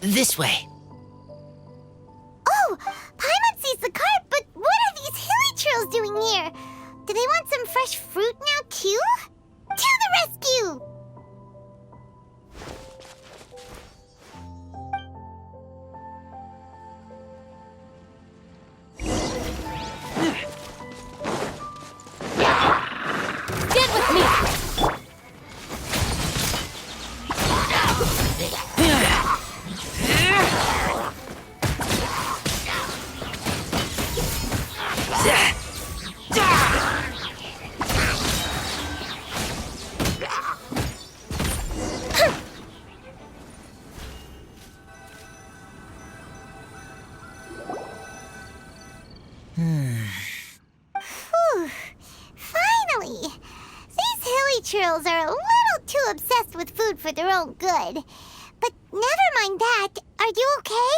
This way. Oh! Paimon sees the cart, but what are these hilly trails doing here? Do they want some fresh fruit now, too? To the rescue! Stand with me! Whew. Finally! These hilly trails are a little too obsessed with food for their own good. But never mind that. Are you okay?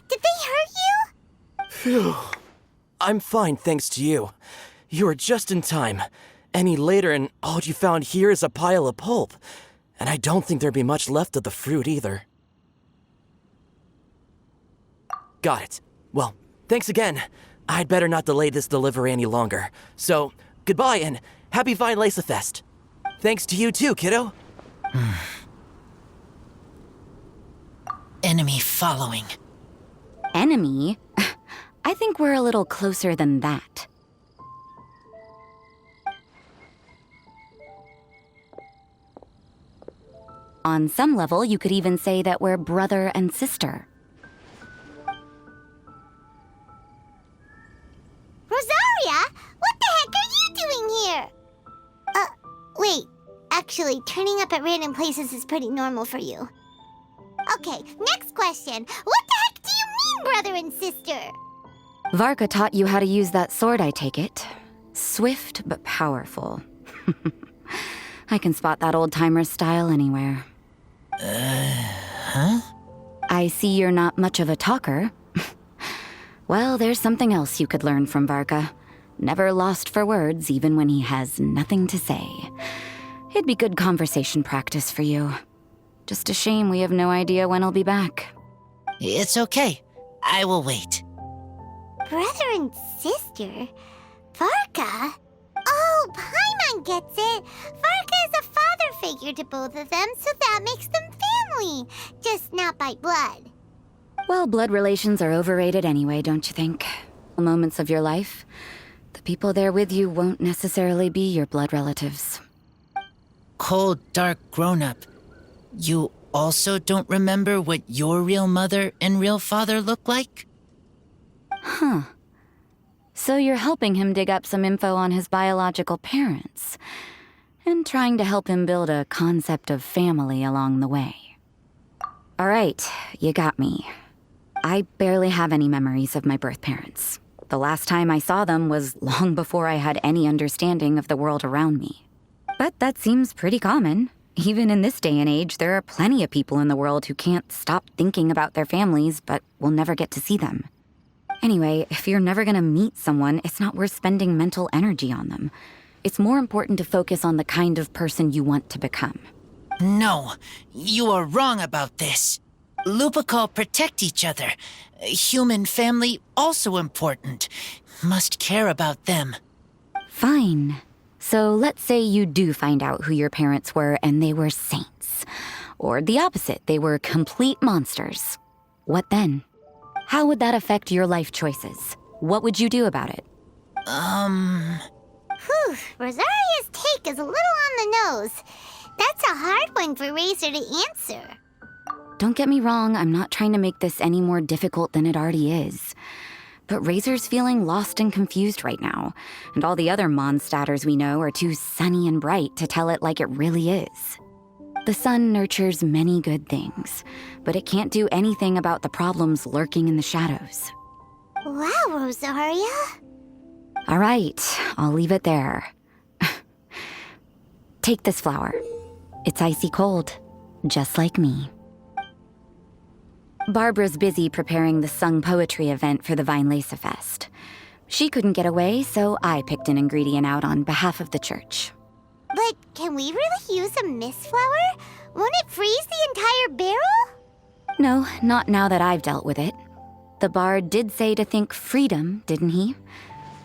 Did they hurt you? Phew. I'm fine, thanks to you. You were just in time. Any later and all you found here is a pile of pulp. And I don't think there'd be much left of the fruit either. Got it. Well, thanks again. I'd better not delay this delivery any longer. So, goodbye and happy Vine Lace-a-Fest. Thanks to you too, kiddo. Enemy following. Enemy? I think we're a little closer than that. On some level, you could even say that we're brother and sister. Rosaria? What the heck are you doing here? Wait. Actually, turning up at random places is pretty normal for you. Okay, next question. What the heck do you mean, brother and sister? Varka taught you how to use that sword, I take it. Swift but powerful. I can spot that old-timer style anywhere. Huh? I see you're not much of a talker. Well, there's something else you could learn from Varka. Never lost for words, even when he has nothing to say. It'd be good conversation practice for you. Just a shame we have no idea when he'll be back. It's okay. I will wait. Brother and sister? Varka? Oh, Paimon gets it. Varka is a father figure to both of them, so that makes them family. Just not by blood. Well, blood relations are overrated anyway, don't you think? Moments of your life, the people there with you won't necessarily be your blood relatives. Cold, dark grown-up. You also don't remember what your real mother and real father look like? Huh. So you're helping him dig up some info on his biological parents, and trying to help him build a concept of family along the way. All right, you got me. I barely have any memories of my birth parents. The last time I saw them was long before I had any understanding of the world around me. But that seems pretty common. Even in this day and age, there are plenty of people in the world who can't stop thinking about their families, but will never get to see them. Anyway, if you're never gonna meet someone, it's not worth spending mental energy on them. It's more important to focus on the kind of person you want to become. No, you are wrong about this. Lupical protect each other. Human family also important. Must care about them. Fine. So let's say you do find out who your parents were and they were saints. Or the opposite, they were complete monsters. What then? How would that affect your life choices? What would you do about it? Whew, Rosaria's take is a little on the nose. That's a hard one for Razor to answer. Don't get me wrong, I'm not trying to make this any more difficult than it already is. But Razor's feeling lost and confused right now, and all the other Mondstatters we know are too sunny and bright to tell it like it really is. The sun nurtures many good things, but it can't do anything about the problems lurking in the shadows. Wow, Rosaria. All right, I'll leave it there. Take this flower. It's icy cold, just like me. Barbara's busy preparing the sung poetry event for the Vine Lace-a-Fest. She couldn't get away, so I picked an ingredient out on behalf of the church. But can we really use a mist flower? Won't it freeze the entire barrel? No, not now that I've dealt with it. The bard did say to think freedom, didn't he?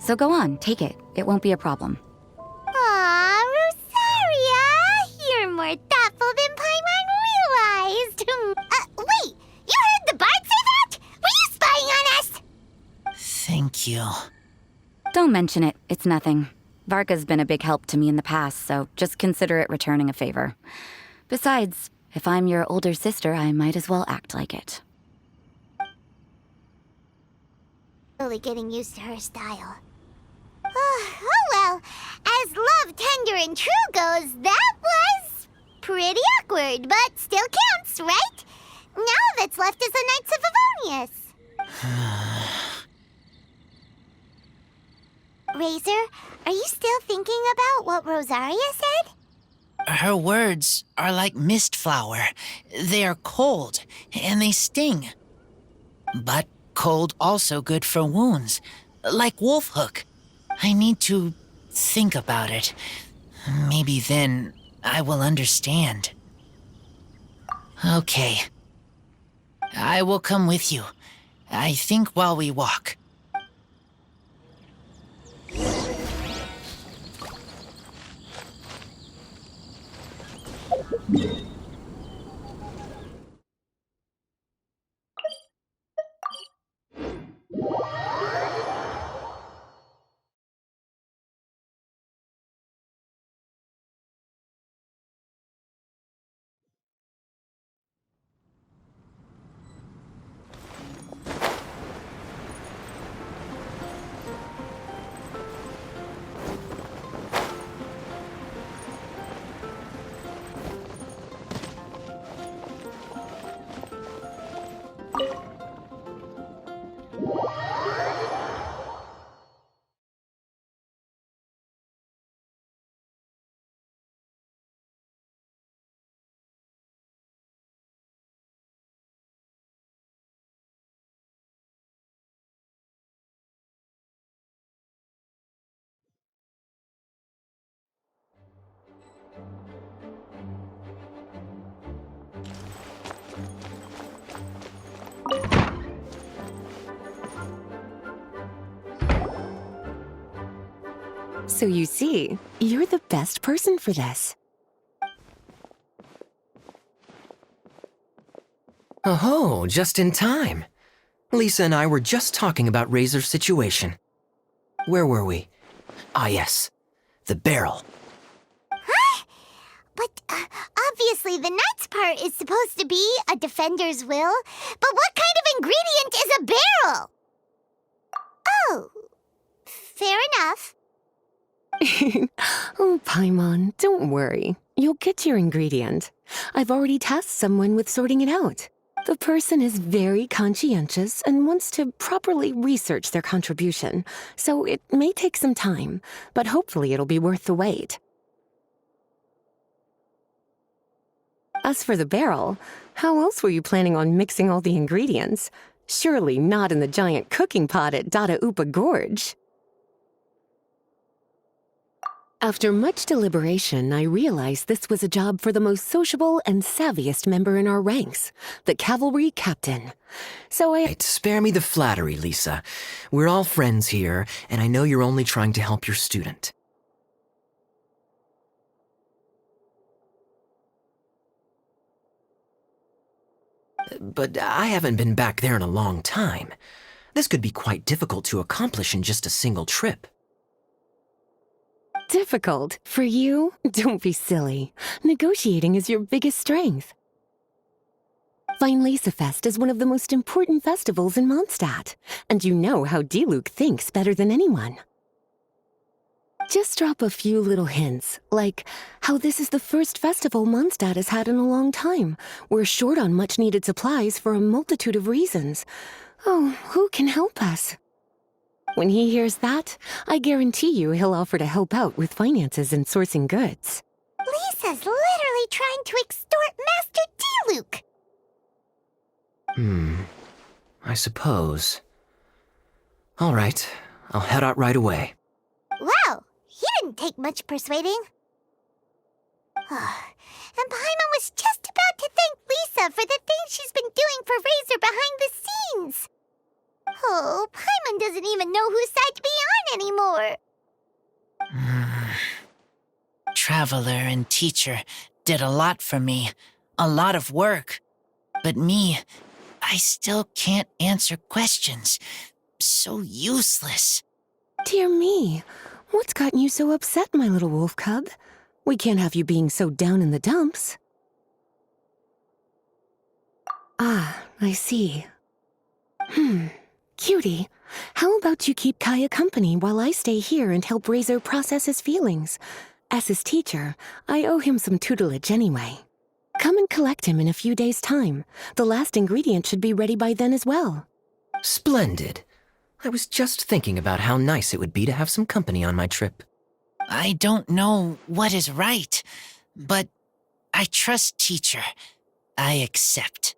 So go on, take it. It won't be a problem. Aw, Rosaria! You're more thoughtful than Paimon realized. Wait! You heard the bard say that? Were you spying on us? Thank you. Don't mention it. It's nothing. Varka's been a big help to me in the past, so just consider it returning a favor. Besides, if I'm your older sister, I might as well act like it. Slowly getting used to her style. Oh well, as love, tender, and true goes, that was pretty awkward, but still counts, right? Now all that's left is the Knights of Favonius. Razor, are you still thinking about what Rosaria said? Her words are like mist flower. They are cold, and they sting. But cold also good for wounds, like Wolfhook. I need to think about it. Maybe then I will understand. Okay. I will come with you. I think while we walk. So you see, you're the best person for this. Oh, just in time. Lisa and I were just talking about Razor's situation. Where were we? Ah, yes. The barrel. But obviously the nuts part is supposed to be a defender's will. But what kind of ingredient is a barrel? Oh, fair enough. Oh, Paimon, don't worry. You'll get your ingredient. I've already tasked someone with sorting it out. The person is very conscientious and wants to properly research their contribution, so it may take some time, but hopefully it'll be worth the wait. As for the barrel, how else were you planning on mixing all the ingredients? Surely not in the giant cooking pot at Dada Upa Gorge. After much deliberation, I realized this was a job for the most sociable and savviest member in our ranks, the cavalry captain. So Spare me the flattery, Lisa. We're all friends here, and I know you're only trying to help your student. But I haven't been back there in a long time. This could be quite difficult to accomplish in just a single trip. Difficult? For you? Don't be silly. Negotiating is your biggest strength. Fine Fest is one of the most important festivals in Mondstadt, and you know how Diluc thinks better than anyone. Just drop a few little hints, like how this is the first festival Mondstadt has had in a long time. We're short on much-needed supplies for a multitude of reasons. Oh, who can help us? When he hears that, I guarantee you he'll offer to help out with finances and sourcing goods. Lisa's literally trying to extort Master Diluc. I suppose. All right, I'll head out right away. Wow, he didn't take much persuading. And Paimon was just about to thank Lisa for the things she's been doing for traveler and teacher did a lot for me, a lot of work. But me, I still can't answer questions. So useless. Dear me, what's gotten you so upset, my little wolf cub? We can't have you being so down in the dumps. Ah, I see. Cutie, how about you keep Kaya company while I stay here and help Razor process his feelings? As his teacher, I owe him some tutelage anyway. Come and collect him in a few days' time. The last ingredient should be ready by then as well. Splendid. I was just thinking about how nice it would be to have some company on my trip. I don't know what is right, but I trust teacher. I accept.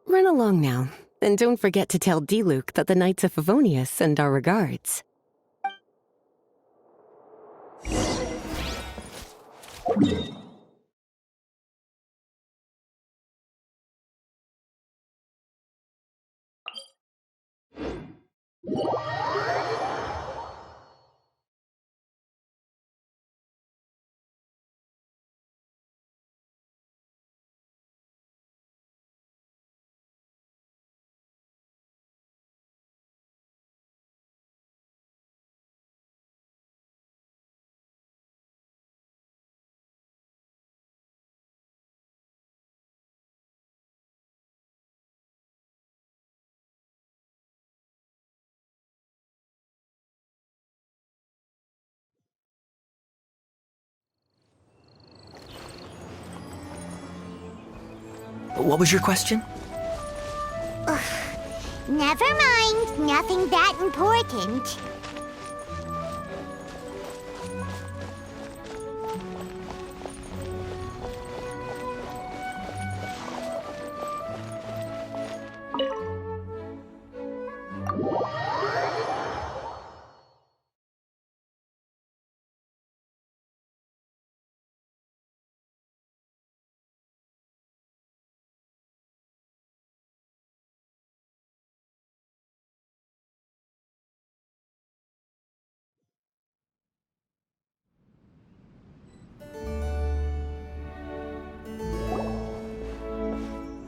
Run along now, and don't forget to tell Diluc that the Knights of Favonius send our regards. What was your question? Never mind, nothing that important.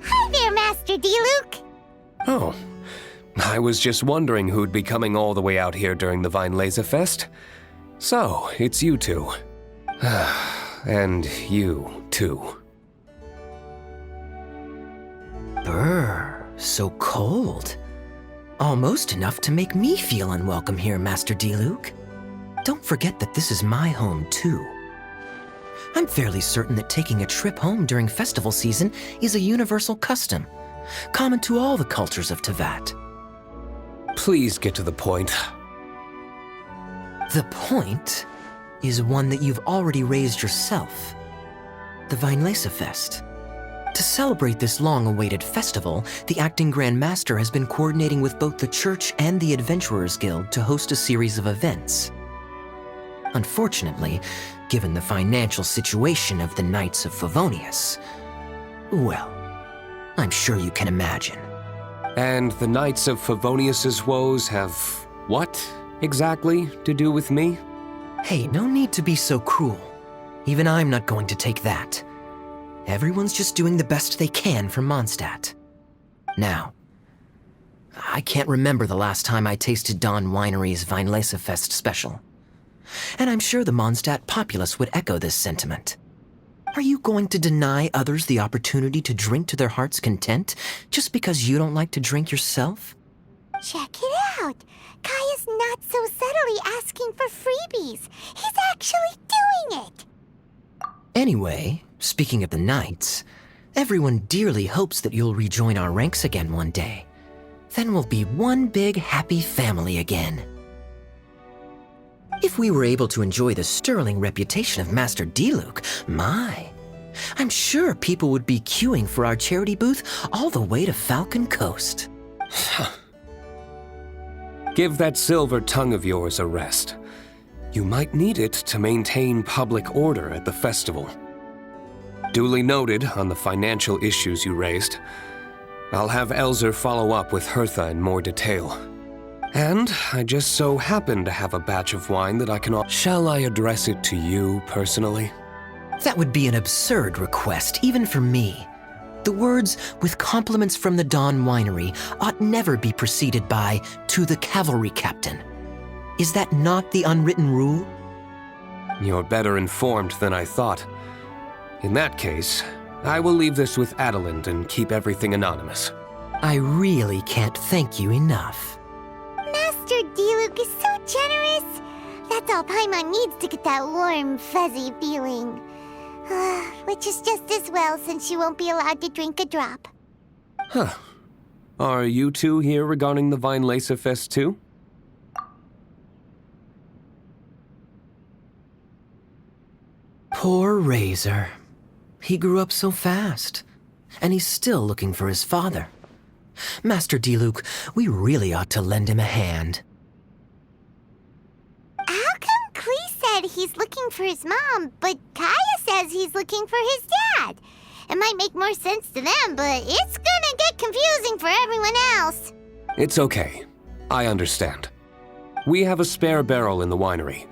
Hi there, Master Diluc. Oh, I was just wondering who'd be coming all the way out here during the Vine Laser Fest. So, it's you two. And you, too. Brr, so cold. Almost enough to make me feel unwelcome here, Master Diluc. Don't forget that this is my home, too. I'm fairly certain that taking a trip home during festival season is a universal custom, common to all the cultures of Teyvat. Please get to the point. The point is one that you've already raised yourself. The Vinelesa Fest. To celebrate this long-awaited festival, the Acting Grand Master has been coordinating with both the Church and the Adventurers Guild to host a series of events. Unfortunately, given the financial situation of the Knights of Favonius, well, I'm sure you can imagine. And the Knights of Favonius's woes have what, exactly, to do with me? Hey, no need to be so cruel. Even I'm not going to take that. Everyone's just doing the best they can for Mondstadt. Now, I can't remember the last time I tasted Dawn Winery's Vinelesa Fest special. And I'm sure the Mondstadt populace would echo this sentiment. Are you going to deny others the opportunity to drink to their heart's content just because you don't like to drink yourself? Check it out. Kaya's not so subtly asking for freebies. He's actually doing it. Anyway, speaking of the Knights, everyone dearly hopes that you'll rejoin our ranks again one day. Then we'll be one big happy family again. If we were able to enjoy the sterling reputation of Master Diluc, I'm sure people would be queuing for our charity booth all the way to Falcon Coast. Give that silver tongue of yours a rest. You might need it to maintain public order at the festival. Duly noted on the financial issues you raised. I'll have Elzer follow up with Hertha in more detail. And I just so happen to have a batch of wine that I can... Shall I address it to you personally? That would be an absurd request, even for me. The words, with compliments from the Dawn Winery, ought never be preceded by, to the cavalry captain. Is that not the unwritten rule? You're better informed than I thought. In that case, I will leave this with Adelind and keep everything anonymous. I really can't thank you enough. Master Diluc is so generous. That's all Paimon needs to get that warm, fuzzy feeling. Which is just as well since she won't be allowed to drink a drop. Huh. Are you two here regarding the Weinlese Fest too? Poor Razor. He grew up so fast, and he's still looking for his father. Master Diluc, we really ought to lend him a hand. How come Klee said he's looking for his mom, but Kaya says he's looking for his dad? It might make more sense to them, but it's gonna get confusing for everyone else. It's okay. I understand. We have a spare barrel in the winery.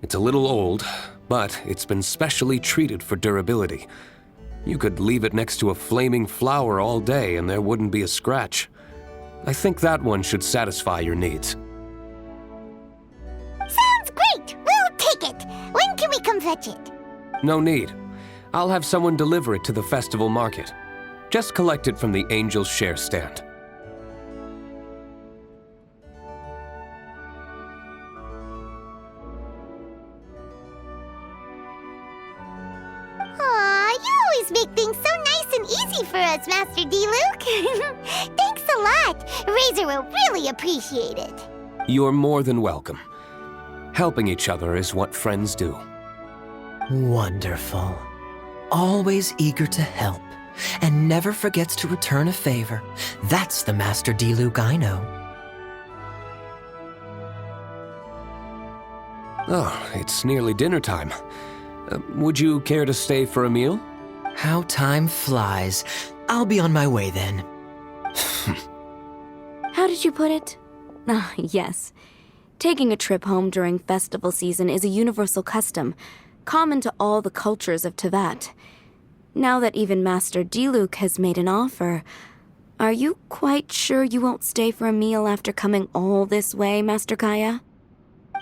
It's a little old, but it's been specially treated for durability. You could leave it next to a flaming flower all day and there wouldn't be a scratch. I think that one should satisfy your needs. Sounds great! We'll take it! When can we come fetch it? No need. I'll have someone deliver it to the festival market. Just collect it from the Angel's Share stand. Aw, you always make things so nice and easy for us, Master Diluc. Thanks a lot. Razor will really appreciate it. You're more than welcome. Helping each other is what friends do. Wonderful. Always eager to help, and never forgets to return a favor. That's the Master Diluc I know. Oh, it's nearly dinner time. Would you care to stay for a meal? How time flies. I'll be on my way then. How did you put it? Ah, yes. Taking a trip home during festival season is a universal custom, common to all the cultures of Teyvat. Now that even Master Diluc has made an offer, are you quite sure you won't stay for a meal after coming all this way, Master Kaya?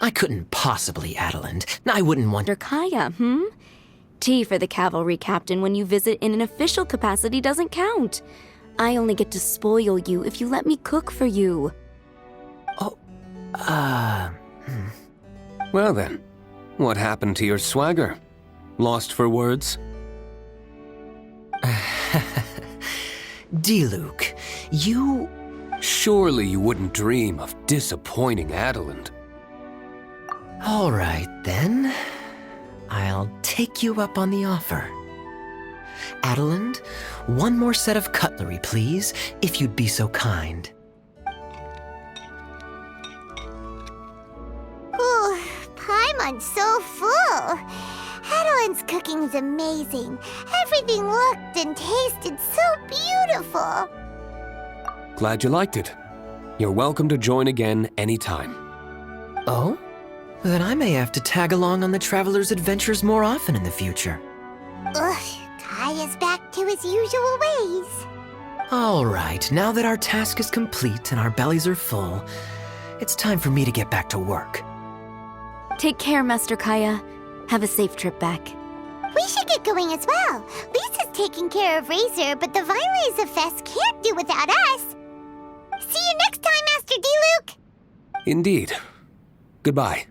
I couldn't possibly, Adelind. I wouldn't want... Master Kaya, Tea for the cavalry captain when you visit in an official capacity doesn't count. I only get to spoil you if you let me cook for you. Well then, what happened to your swagger? Lost for words? Diluc, you... Surely you wouldn't dream of disappointing Adelind. All right, then. I'll take you up on the offer. Adelind, one more set of cutlery, please, if you'd be so kind. Ooh, Paimon's so full. Adelind's cooking's amazing. Everything looked and tasted so beautiful. Glad you liked it. You're welcome to join again anytime. Oh? Then I may have to tag along on the Traveler's adventures more often in the future. Ugh, Kaya's back to his usual ways. All right, now that our task is complete and our bellies are full, it's time for me to get back to work. Take care, Master Kaya. Have a safe trip back. We should get going as well. Lisa's taking care of Razor, but the Weinlese Fest can't do without us. See you next time, Master Diluc! Indeed. Goodbye.